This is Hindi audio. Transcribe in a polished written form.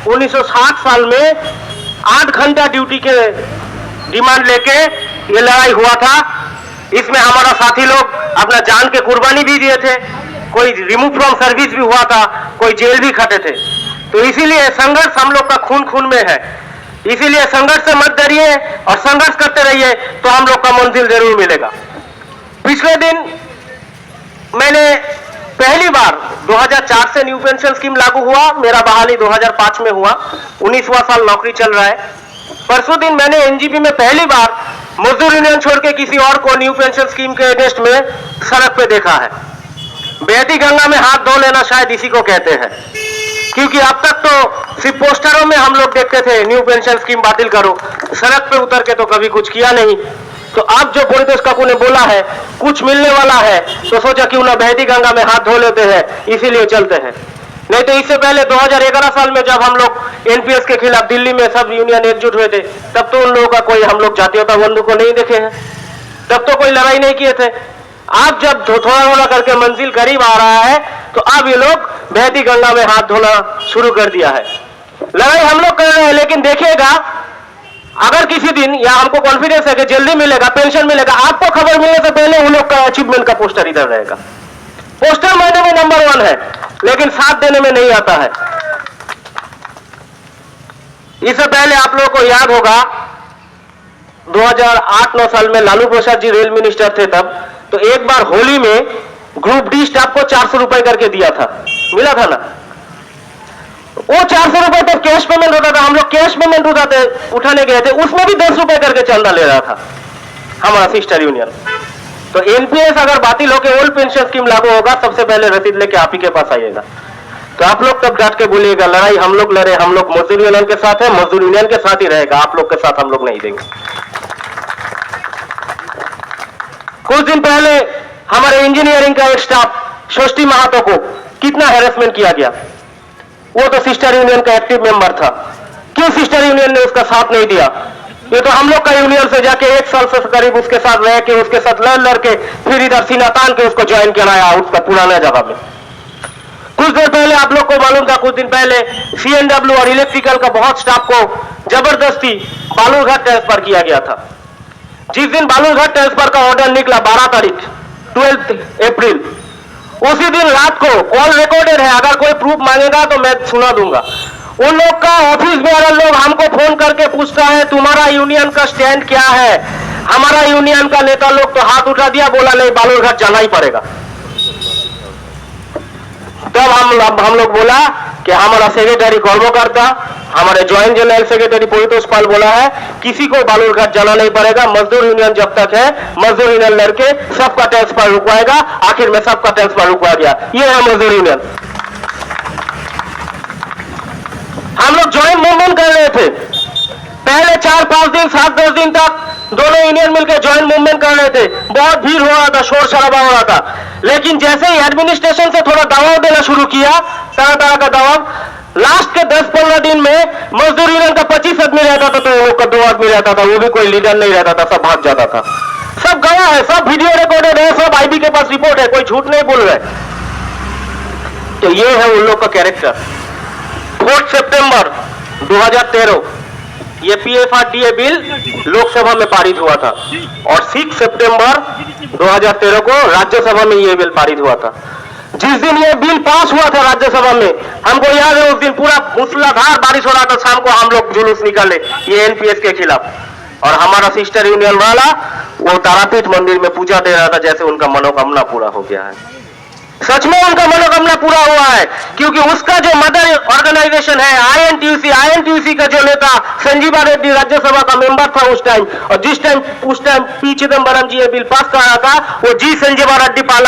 1960 साल में 8 घंटा ड्यूटी के डिमांड लेके ये लड़ाई हुआ था। इसमें हमारा साथी लोग अपना जान के कुर्बानी भी दिए थे, कोई रिमूव फ्रॉम सर्विस भी हुआ था, कोई जेल भी खटे थे। तो इसीलिए संघर्ष हम लोग का खून खून में है, इसीलिए संघर्ष से मत डरिए और संघर्ष करते रहिए तो हम लोग का मंजिल जरूर मिलेगा। पिछले दिन मैंने पहली बार 2004 से न्यू पेंशन स्कीम लागू हुआ, मेरा बहाली 2005 में हुआ, 19वां साल नौकरी चल रहा है। परसों दिन मैंने एनजीपी में पहली बार मजदूर यूनियन छोड़ के किसी और को न्यू पेंशन स्कीम के अगेंस्ट में सड़क पे देखा है। बेहती गंगा में हाथ धो लेना शायद इसी को कहते हैं, क्योंकि अब तक तो सिर्फ पोस्टरों में हम लोग देखते थे न्यू पेंशन स्कीम बातिल करो, सड़क पे उतर के तो कभी कुछ किया नहीं। तो अब जो परितोष काकू ने बोला है कुछ मिलने वाला है, तो सोचा क्यों ना बहती गंगा में हाथ धो लेते हैं, इसीलिए चलते हैं। नहीं तो इससे पहले 2011 साल में जब हम लोग एनपीएस के खिलाफ दिल्ली में सब यूनियन एकजुट हुए थे, तब तो उन लोगों का कोई हम लोग जातीयता बंधु को नहीं देखे हैं, तब तो कोई लड़ाई नहीं किए थे। अब जब थोड़ा थोड़ा करके मंजिल करीब आ रहा है तो अब ये लोग बहती गंगा में हाथ धोना शुरू कर दिया है। लड़ाई हम लोग कर रहे हैं, लेकिन देखिएगा अगर किसी दिन, या हमको कॉन्फिडेंस है कि जल्दी मिलेगा, पेंशन मिलेगा, आपको खबर मिलने से पहले उन लोग का अचीवमेंट का पोस्टर इधर रहेगा। पोस्टर मायने में नंबर 1 है, लेकिन साथ देने में नहीं आता है। इससे पहले आप लोगों को याद होगा 2008-9 साल में लालू प्रसाद जी रेल मिनिस्टर थे तब, तो एक बार होली में ग्रुप डी स्टाफ को 400 रुपए करके दिया था, मिला था ना। वो 400 रुपए तो कैश पेमेंट होता था, हम लोग कैश पेमेंट उठाने गए थे, उसमें भी 10 रुपए करके चंदा ले रहा था हमारा सिस्टर यूनियन। तो एनपीएस अगर बातिल होकर ओल्ड पेंशन स्कीम लागू होगा, सबसे पहले रसीद लेके आप ही के पास आइएगा। तो आप लोग तब डांट के बोलिएगा लड़ाई हम लोग लड़े, हम लोग मजदूर यूनियन के साथ है, मजदूर यूनियन के साथ ही रहेगा, आप लोग के साथ हम लोग नहीं देंगे। कुछ दिन पहले हमारे इंजीनियरिंग का एक स्टाफ षष्ठी महातो को कितना हैरेसमेंट किया गया, वो तो सिस्टर यूनियन का एक्टिव मेंबर था। क्यों सिस्टर यूनियन ने उसका साथ नहीं दिया? ये तो हम लोग का यूनियन से जाके 1 साल से करीब उसके साथ रह के, उसके साथ लड़ के फिर इधर सीना तान के उसको ज्वाइन कराया उसका पुराना जगह में। कुछ देर पहले आप लोग को मालूम था, कुछ दिन पहले सीएनडब्ल्यू और इलेक्ट्रिकल का बहुत स्टाफ को जबरदस्ती बालूरघाट ट्रांसफर किया गया था। जिस दिन बालूरघाट ट्रांसफर का ऑर्डर निकला 12 तारीख 12 अप्रैल, उसी दिन रात को कॉल रिकॉर्डेड है, अगर कोई प्रूफ मांगेगा तो मैं सुना दूंगा। उन लोग का ऑफिस में अगर लोग हमको फोन करके पूछता है तुम्हारा यूनियन का स्टैंड क्या है, हमारा यूनियन का नेता लोग तो हाथ उठा दिया, बोला नहीं बालूरघाट जाना ही पड़ेगा। तब हम लोग बोला कि हमारा सेक्रेटरी कर्मकर्ता, हमारे ज्वाइंट जनरल सेक्रेटरी परितोष पाल बोला है किसी को बालूरघाट जाना नहीं पड़ेगा, मजदूर यूनियन जब तक है मजदूर यूनियन लड़के सबका ट्रांसफर रुकवाएगा। आखिर में सबका ट्रांसफर रुकवा गया, ये है मजदूर यूनियन। हम लोग ज्वाइंट मूवमेंट कर रहे थे, पहले 4-5 दिन 7-10 दिन तक दोनों यूनियन मिलकर ज्वाइंट मूवमेंट कर रहे थे, बहुत भीड़ हो रहा था, शोर शराबा हो रहा था। लेकिन जैसे ही एडमिनिस्ट्रेशन से थोड़ा दबाव देना शुरू किया, तरह तरह का दबाव, लास्ट के 10-15 दिन में मजदूर यूनियन का 25 आदमी रहता था तो वो का 2 आदमी रहता था, वो भी कोई लीडर नहीं रहता था, सब भाग जाता था। सब गवाह है, सब वीडियो रिकॉर्डेड है, सब आईबी के पास रिपोर्ट है, कोई झूठ नहीं बोल रहे। तो ये है उन लोग का कैरेक्टर। 4 सितंबर 2013 ये पीएफआरडीए बिल लोकसभा में पारित हुआ था और 6 सितंबर 2013 को राज्यसभा में ये बिल पारित हुआ था। जिस दिन ये बिल पास हुआ था राज्यसभा में, हमको याद है उस दिन पूरा मूसलाधार बारिश हो रहा था, शाम को हम लोग जुलूस निकाले ये एनपीएस के खिलाफ, और हमारा सिस्टर यूनियन वाला वो तारापीठ मंदिर में पूजा दे रहा था जैसे उनका मनोकामना पूरा हो गया है। सच में उनका मनोकामना पूरा हुआ है, क्योंकि उसका जो मदर ऑर्गेनाइजेशन है आईएनटीयूसी का जो नेता संजीवा रेड्डी राज्यसभा का मेंबर था उस टाइम, और उस टाइम पी चिदम्बरम जी ये बिल पास कर रहा था, वो जी संजीवा रेड्डी पाला